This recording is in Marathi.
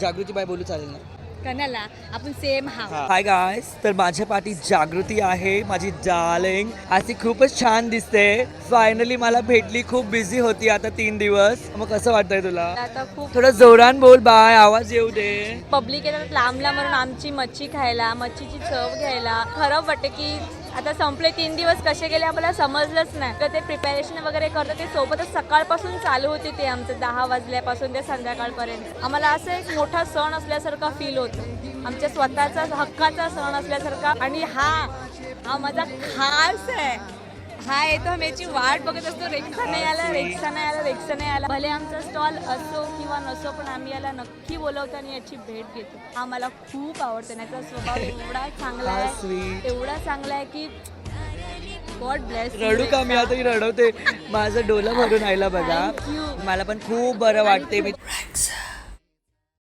जागृती बाय बोलू चालेल ना? कणाला आपण सेम हाय गायस, तर माझ्या पाठी जागृती आहे, माझी डार्लिंग. अशी खूपच छान दिसते. फायनली मला भेटली. खूप बिझी होती आता 3 दिवस. मग कसं वाटतंय तुला? आता खूप थोडं जोरान बोल बाय, आवाज येऊ दे. पब्लिक येतात लांबला म्हणून आमची मच्छी खायला, मच्छीची चव घ्यायला. खरं वाटतं की आता संपले 3 दिवस कसे गेले आम्हाला समजलंच नाही. तर ते प्रिपॅरेशन वगैरे करतं ते सोबतच सकाळपासून चालू होती ते आमचं 10 वाजल्यापासून ते संध्याकाळपर्यंत. आम्हाला असं एक मोठा सण असल्यासारखा फील होतं, आमच्या स्वतःचा हक्काचा सण असल्यासारखा. आणि हा माझा खास आहे. हा येतो, आम्ही याची वाट बघत असतो. रेक्षा नाही आला. भले आमचा स्टॉल असो किंवा नसो, पण आम्ही याला नक्की बोलवतो आणि याची भेट घेतो. हा मला खूप आवडतो. त्याचा स्वभाव एवढा चांगला आहे, एवढा चांगला आहे की गॉड ब्लेस. रडू का? मी आता रडवते. माझं डोलं भरून आयला बघा. मला पण खूप बरं वाटते. मी